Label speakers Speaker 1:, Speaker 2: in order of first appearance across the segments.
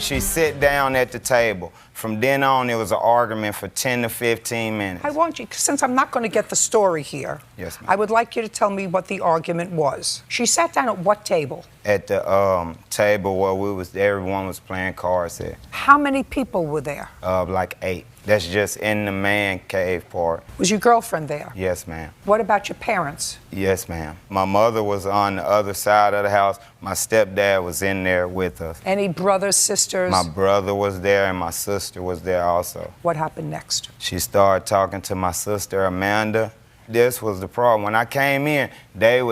Speaker 1: She sat down at the table. From then on, it was an argument for 10 to 15 minutes.
Speaker 2: I want you, since I'm not going to get the story here,
Speaker 1: yes, ma'am.
Speaker 2: I would like you to tell me what the argument was. She sat down at what table?
Speaker 1: At the table where everyone was playing cards at.
Speaker 2: How many people were there?
Speaker 1: Like 8. That's just in the man cave part.
Speaker 2: Was your girlfriend there?
Speaker 1: Yes, ma'am.
Speaker 2: What about your parents?
Speaker 1: Yes, ma'am. My mother was on the other side of the house. My stepdad was in there with us.
Speaker 2: Any brothers, sisters?
Speaker 1: My brother was there and my sister was there also.
Speaker 2: What happened next?
Speaker 1: She started talking to my sister, Amanda. This was the problem. When I came in, they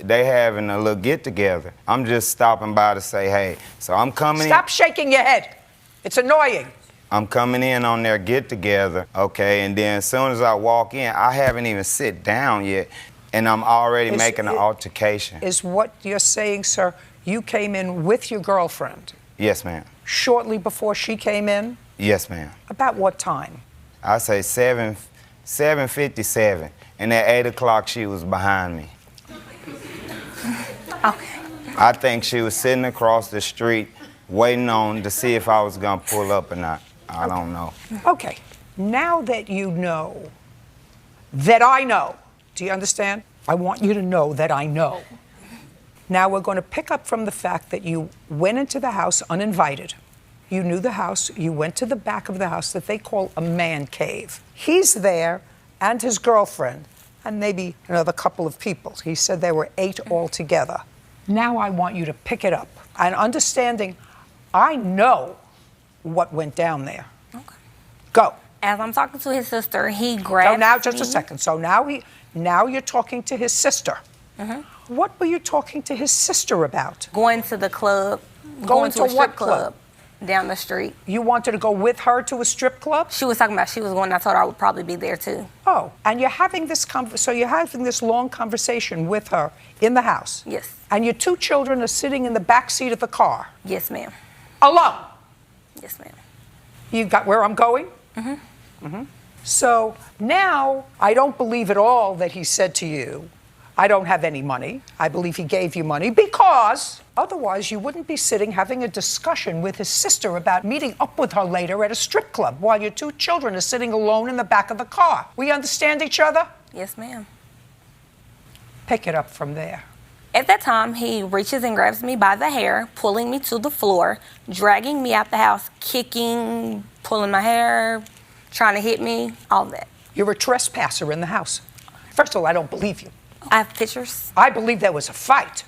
Speaker 1: having a little get-together. I'm just stopping by to say, hey, so I'm coming in.
Speaker 2: Stop shaking your head. It's annoying.
Speaker 1: I'm coming in on their get-together, okay, and then as soon as I walk in, I haven't even sit down yet, and I'm already making an altercation.
Speaker 2: Is what you're saying, sir, you came in with your girlfriend?
Speaker 1: Yes, ma'am.
Speaker 2: Shortly before she came in?
Speaker 1: Yes, ma'am.
Speaker 2: About what time?
Speaker 1: I say 7:57, and at 8 o'clock she was behind me.
Speaker 3: Okay.
Speaker 1: I think she was sitting across the street waiting on to see if I was gonna pull up or not. I don't know.
Speaker 2: Okay, now that you know that I know, do you understand? I want you to know that I know. Now we're going to pick up from the fact that you went into the house uninvited. You knew the house, you went to the back of the house that they call a man cave. He's there and his girlfriend and maybe another couple of people. He said there were 8 altogether. Now I want you to pick it up and understanding I know what went down there.
Speaker 3: Okay.
Speaker 2: Go.
Speaker 3: As I'm talking to his sister, he grabbed
Speaker 2: So now, just
Speaker 3: me.
Speaker 2: a second. So now you're talking to his sister.
Speaker 3: Mm-hmm.
Speaker 2: What were you talking to his sister about?
Speaker 3: Going to the club.
Speaker 2: Going
Speaker 3: to
Speaker 2: to
Speaker 3: a
Speaker 2: what
Speaker 3: strip
Speaker 2: club?
Speaker 3: Down the street.
Speaker 2: You wanted to go with her to a strip club?
Speaker 3: She was talking about she was going. I told her I would probably be there too.
Speaker 2: Oh, and you're having this so you're having this long conversation with her in the house?
Speaker 3: Yes.
Speaker 2: And your 2 children are sitting in the back seat of the car?
Speaker 3: Yes, ma'am.
Speaker 2: Alone?
Speaker 3: Yes, ma'am.
Speaker 2: You got where I'm going? Mm-hmm. Mm-hmm. So now I don't believe at all that he said to you, I don't have any money. I believe he gave you money because otherwise you wouldn't be sitting having a discussion with his sister about meeting up with her later at a strip club while your 2 children are sitting alone in the back of the car. We understand each other?
Speaker 3: Yes, ma'am.
Speaker 2: Pick it up from there.
Speaker 3: At that time, he reaches and grabs me by the hair, pulling me to the floor, dragging me out the house, kicking, pulling my hair, trying to hit me, all that.
Speaker 2: You're a trespasser in the house. First of all, I don't believe you.
Speaker 3: I have pictures.
Speaker 2: I believe there was a fight.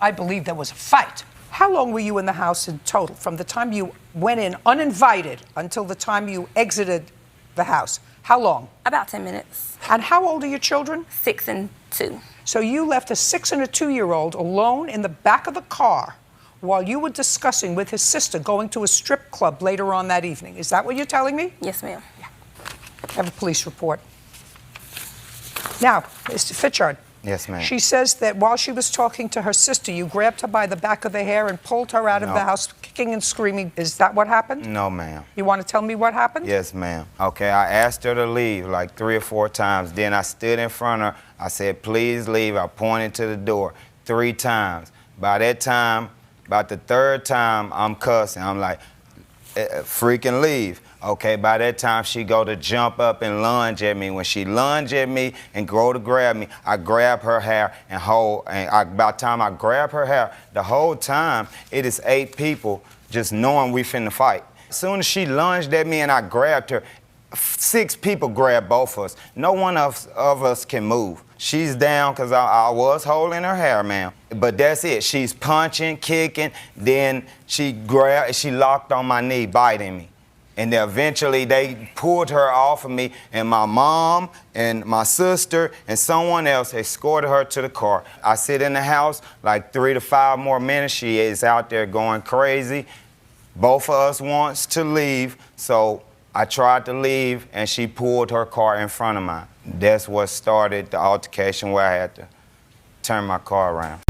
Speaker 2: I believe there was a fight. How long were you in the house in total, from the time you went in uninvited until the time you exited the house? How long?
Speaker 3: About 10 minutes.
Speaker 2: And how old are your children?
Speaker 3: 6 and 2.
Speaker 2: So you left a 6 and a 2-year-old alone in the back of the car while you were discussing with his sister going to a strip club later on that evening. Is that what you're telling me?
Speaker 3: Yes, ma'am.
Speaker 2: Yeah. I have a police report. Now, Mr. Fitchard.
Speaker 1: Yes, ma'am.
Speaker 2: She says that while she was talking to her sister, you grabbed her by the back of the hair and pulled her out of the house, kicking and screaming. Is that what happened?
Speaker 1: No, ma'am.
Speaker 2: You want to tell me what happened?
Speaker 1: Yes, ma'am. Okay, I asked her to leave like 3 or 4 times. Then I stood in front of her. I said, please leave. I pointed to the door 3 times. By that time, about the 3rd time, I'm cussing. I'm like, freaking leave. Okay, by that time, she go to jump up and lunge at me. When she lunge at me and go to grab me, I grab her hair and hold. And by the time I grab her hair, the whole time, it is 8 people just knowing we finna fight. As soon as she lunged at me and I grabbed her, 6 people grabbed both of us. No one of us can move. She's down because I was holding her hair, ma'am. But that's it. She's punching, kicking. Then she locked on my knee, biting me. And then eventually they pulled her off of me, and my mom and my sister and someone else escorted her to the car. I sit in the house like 3 to 5 more minutes. She is out there going crazy. Both of us wants to leave, so I tried to leave, and she pulled her car in front of mine. That's what started the altercation where I had to turn my car around.